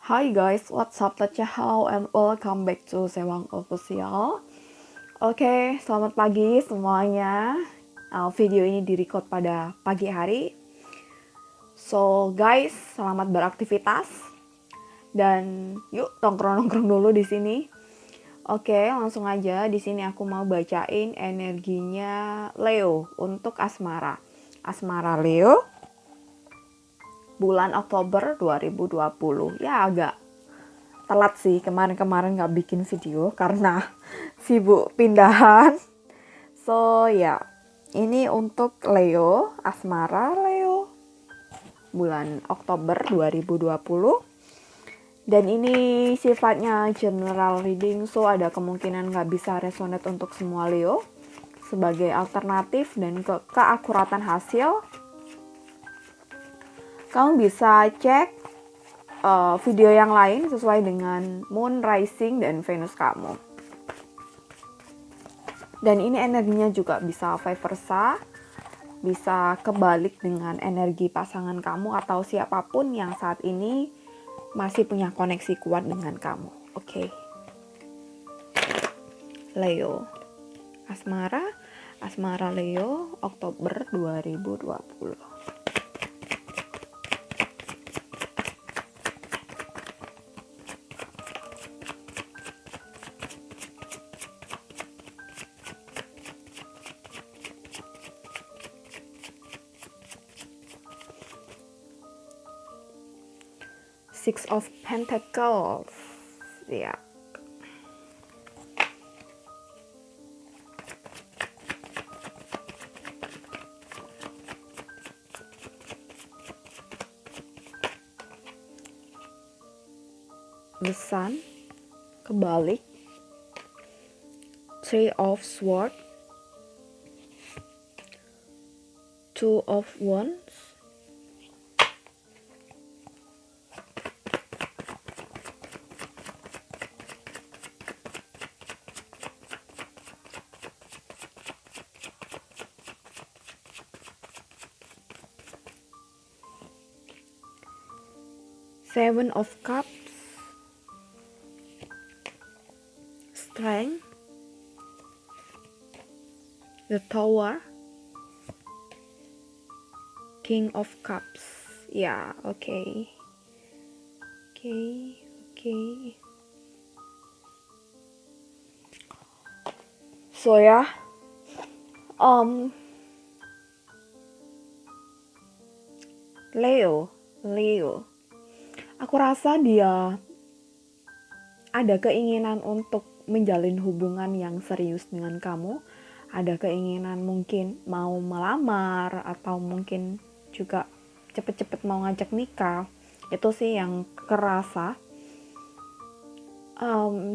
Hi guys, what's up? Hello and welcome back to Sewang Official. Oke, selamat pagi semuanya. Video ini direcord pada pagi hari. So guys, selamat beraktivitas dan yuk nongkrong-nongkrong dulu di sini. Oke, langsung aja. Di sini aku mau bacain energinya Leo untuk asmara. Asmara Leo bulan Oktober 2020. Ya agak telat sih, kemarin gak bikin video karena sibuk pindahan. So ya, ini untuk Leo, asmara Leo bulan Oktober 2020. Dan ini sifatnya general reading, so ada kemungkinan gak bisa resonate untuk semua Leo. Sebagai alternatif dan keakuratan hasil, kamu bisa cek video yang lain sesuai dengan moon, rising, dan Venus kamu. Dan ini energinya juga bisa vice versa, bisa kebalik dengan energi pasangan kamu atau siapapun yang saat ini masih punya koneksi kuat dengan kamu. Oke. Leo. Asmara Leo Oktober 2020. Six of Pentacles. Ya. The Sun kebalik. Three of Swords. Two of Wands. Seven of Cups. Strength. The Tower. King of Cups. Ya, oke. Oke. So ya, Leo. Aku rasa dia ada keinginan untuk menjalin hubungan yang serius dengan kamu. Ada keinginan mungkin mau melamar atau mungkin juga cepet-cepet mau ngajak nikah. Itu sih yang kerasa.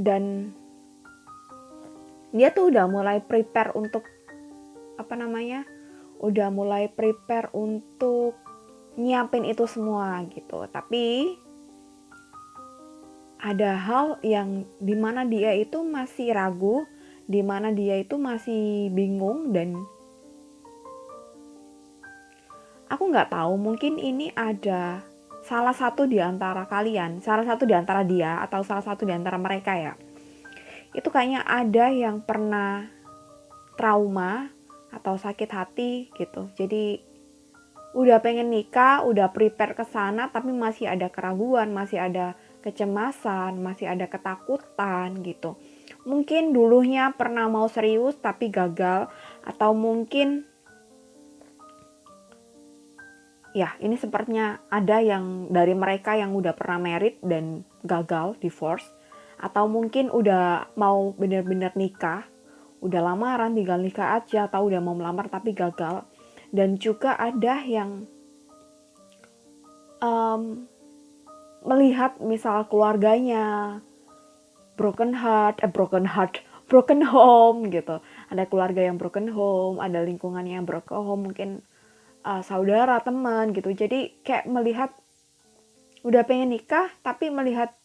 Dan dia tuh udah mulai prepare untuk udah mulai prepare untuk nyiapin itu semua gitu. Tapi ada hal yang dimana dia itu masih ragu, dimana dia itu masih bingung, dan aku nggak tahu, mungkin ini ada salah satu di antara kalian, salah satu di antara dia atau salah satu di antara mereka ya. Itu kayaknya ada yang pernah trauma atau sakit hati gitu. Jadi udah pengen nikah, udah prepare ke sana tapi masih ada keraguan, masih ada kecemasan, masih ada ketakutan gitu. Mungkin dulunya pernah mau serius tapi gagal, atau mungkin ya ini sepertinya ada yang dari mereka yang udah pernah married dan gagal, divorce, atau mungkin udah mau bener-bener nikah, udah lamaran tinggal nikah aja, atau udah mau melamar tapi gagal. Dan juga ada yang melihat misal keluarganya broken home gitu. Ada keluarga yang broken home, ada lingkungannya yang broken home, mungkin saudara, teman gitu. Jadi kayak melihat udah pengen nikah tapi melihat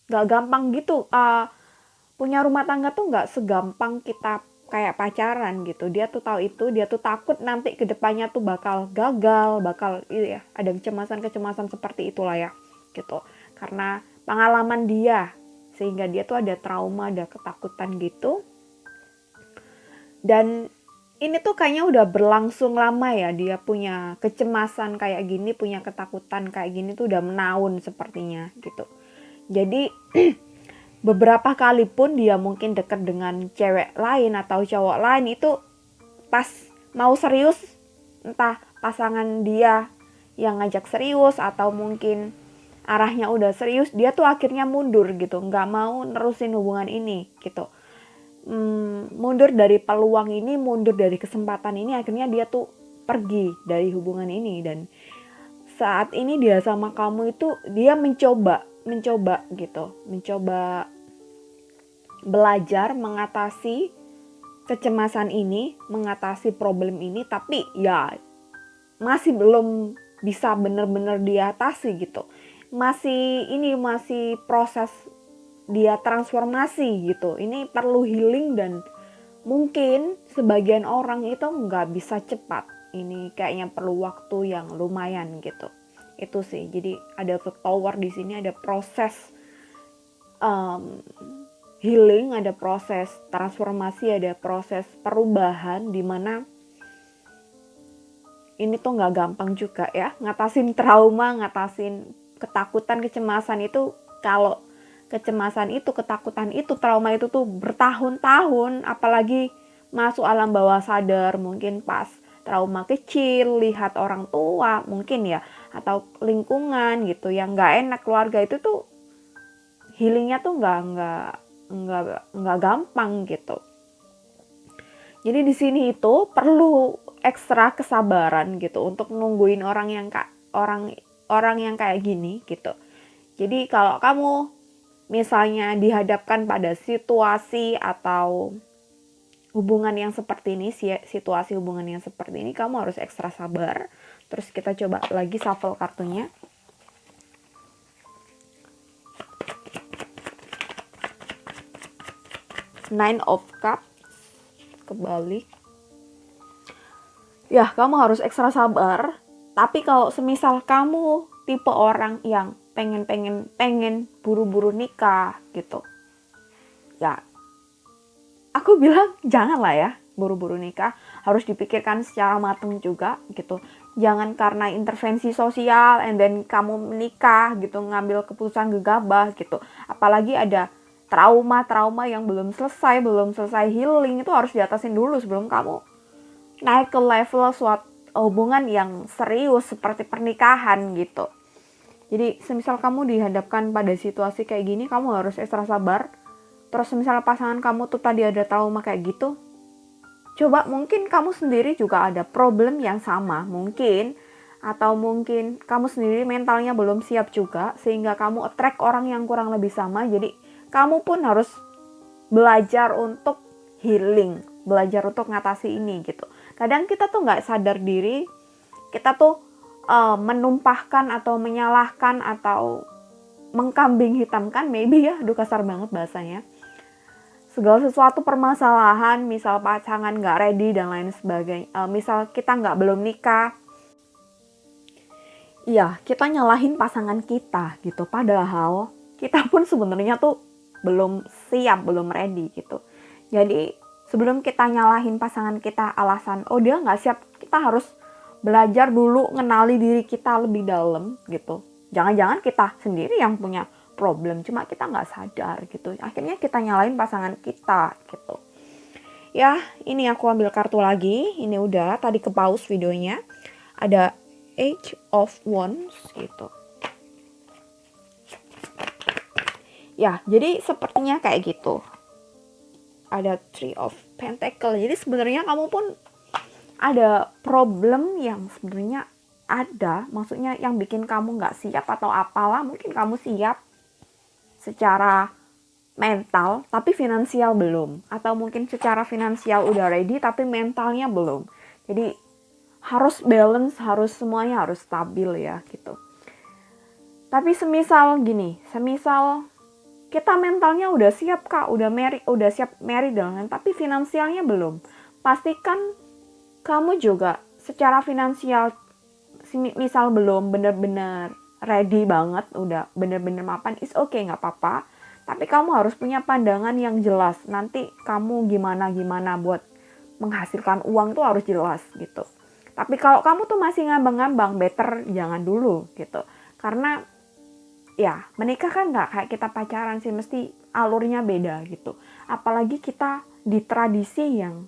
gak gampang gitu. Punya rumah tangga tuh gak segampang kita kayak pacaran gitu. Dia tuh tahu itu, dia tuh takut nanti kedepannya tuh bakal gagal, bakal ada kecemasan seperti itulah ya gitu. karena pengalaman dia, sehingga dia tuh ada trauma, ada ketakutan gitu. Dan ini tuh kayaknya udah berlangsung lama ya, dia punya kecemasan kayak gini, punya ketakutan kayak gini tuh udah menahun sepertinya gitu. Jadi beberapa kali pun dia mungkin dekat dengan cewek lain atau cowok lain, itu pas mau serius, entah pasangan dia yang ngajak serius atau mungkin arahnya udah serius, dia tuh akhirnya mundur gitu, nggak mau nerusin hubungan ini gitu. Mundur dari peluang ini, mundur dari kesempatan ini, akhirnya dia tuh pergi dari hubungan ini. Dan saat ini dia sama kamu itu dia mencoba gitu, mencoba belajar mengatasi kecemasan ini, mengatasi problem ini, tapi ya masih belum bisa benar-benar diatasi gitu. Masih proses dia transformasi gitu. Ini perlu healing dan mungkin sebagian orang itu nggak bisa cepat. Ini kayaknya perlu waktu yang lumayan gitu. Itu sih. Jadi ada tower di sini, ada proses healing, ada proses transformasi, ada proses perubahan, di mana ini tuh nggak gampang juga ya, ngatasin trauma, ngatasin ketakutan, kecemasan itu. Kalau kecemasan itu, ketakutan itu, trauma itu tuh bertahun-tahun, apalagi masuk alam bawah sadar, mungkin pas trauma kecil, lihat orang tua mungkin ya, atau lingkungan gitu yang nggak enak, keluarga, itu tuh healingnya tuh nggak gampang gitu. Jadi di sini itu perlu ekstra kesabaran gitu untuk nungguin orang yang kayak gini gitu. Jadi kalau kamu misalnya dihadapkan pada situasi atau hubungan yang seperti ini, situasi hubungan yang seperti ini, kamu harus ekstra sabar. Terus kita coba lagi shuffle kartunya. Nine of Cups kebalik. Ya, kamu harus ekstra sabar. Tapi kalau semisal kamu tipe orang yang pengen buru-buru nikah gitu, ya aku bilang janganlah ya buru-buru nikah. Harus dipikirkan secara matang juga gitu. Jangan karena intervensi sosial and then kamu menikah gitu, ngambil keputusan gegabah gitu. Apalagi ada trauma yang belum selesai healing, itu harus diatasin dulu sebelum kamu naik ke level suatu hubungan yang serius seperti pernikahan gitu. Jadi semisal kamu dihadapkan pada situasi kayak gini, kamu harus ekstra sabar. Terus misalnya pasangan kamu tuh tadi ada trauma kayak gitu, coba mungkin kamu sendiri juga ada problem yang sama mungkin, atau mungkin kamu sendiri mentalnya belum siap juga sehingga kamu attract orang yang kurang lebih sama. Jadi kamu pun harus belajar untuk healing, belajar untuk ngatasi ini gitu. Kadang kita tuh nggak sadar diri, kita tuh menumpahkan atau menyalahkan atau mengkambing hitamkan, maybe ya, aduh kasar banget bahasanya, segala sesuatu permasalahan, misal pasangan nggak ready dan lain sebagainya, misal kita belum nikah, iya kita nyalahin pasangan kita gitu, padahal kita pun sebenarnya tuh belum siap, belum ready gitu. Jadi sebelum kita nyalahin pasangan kita alasan oh dia nggak siap, kita harus belajar dulu ngenali diri kita lebih dalam gitu. Jangan-jangan kita sendiri yang punya problem, cuma kita nggak sadar gitu. Akhirnya kita nyalahin pasangan kita gitu. Ya, ini aku ambil kartu lagi. Ini udah tadi ke pause videonya. Ada Age of Wands gitu. Ya, jadi sepertinya kayak gitu. Ada Three of Pentacles. Jadi sebenarnya kamu pun ada problem yang sebenarnya ada, maksudnya yang bikin kamu nggak siap atau apalah. Mungkin kamu siap secara mental tapi finansial belum, atau mungkin secara finansial udah ready tapi mentalnya belum. Jadi harus balance, harus semuanya harus stabil ya gitu. Tapi semisal kita mentalnya udah siap kak, udah siap married dan tapi finansialnya belum, pastikan kamu juga secara finansial misal belum benar-benar ready banget, udah bener-bener mapan, is okay, nggak apa-apa. Tapi kamu harus punya pandangan yang jelas. Nanti kamu gimana buat menghasilkan uang tuh harus jelas gitu. Tapi kalau kamu tuh masih ngambang-ngambang, better jangan dulu gitu. Karena ya menikah kan nggak kayak kita pacaran sih, mesti alurnya beda gitu. Apalagi kita di tradisi yang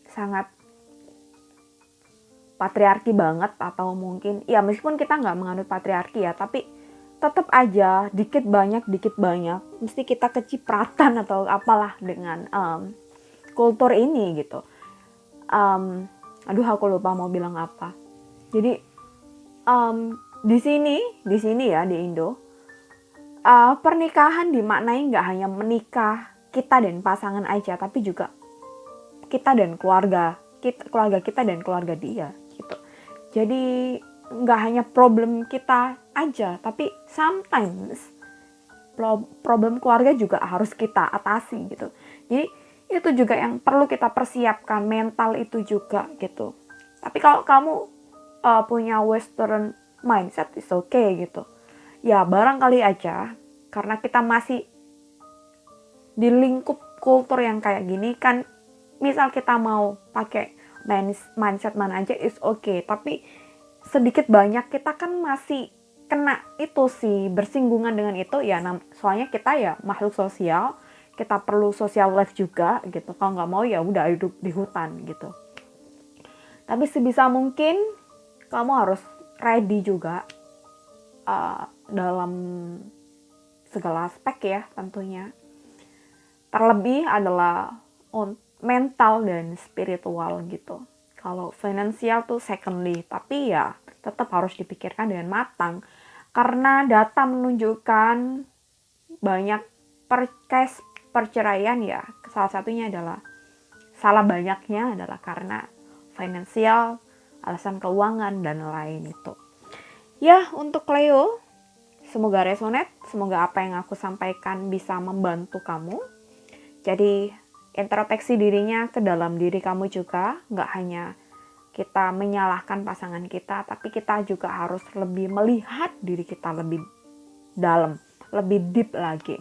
sangat patriarki banget, atau mungkin ya meskipun kita nggak menganut patriarki ya, tapi tetap aja dikit banyak mesti kita kecipratan atau apalah dengan kultur ini gitu. Aduh aku lupa mau bilang apa. Jadi di sini ya di Indo, pernikahan dimaknai nggak hanya menikah kita dan pasangan aja, tapi juga kita dan keluarga kita dan keluarga dia gitu. Jadi nggak hanya problem kita aja, tapi sometimes problem keluarga juga harus kita atasi gitu. Jadi itu juga yang perlu kita persiapkan, mental itu juga gitu. Tapi kalau kamu punya western mindset, is okay gitu. Ya barangkali aja karena kita masih di lingkup kultur yang kayak gini kan, misal kita mau pakai mindset mana aja is okay, tapi sedikit banyak kita kan masih kena itu sih, bersinggungan dengan itu ya. Soalnya kita ya makhluk sosial, kita perlu social life juga gitu. Kalau nggak mau ya udah hidup di hutan gitu. Tapi sebisa mungkin kamu harus ready juga dalam segala aspek ya tentunya. Terlebih adalah mental dan spiritual gitu. Kalau finansial tuh secondly, tapi ya tetap harus dipikirkan dengan matang. Karena data menunjukkan banyak case perceraian ya, salah satunya adalah, salah banyaknya adalah karena finansial, alasan keuangan, dan lain itu. Ya, untuk Leo, semoga resonate, semoga apa yang aku sampaikan bisa membantu kamu. Jadi, introspeksi dirinya ke dalam diri kamu juga, nggak hanya kita menyalahkan pasangan kita, tapi kita juga harus lebih melihat diri kita lebih dalam, lebih deep lagi.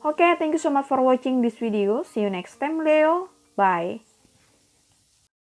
Oke, thank you so much for watching this video. See you next time, Leo. Bye.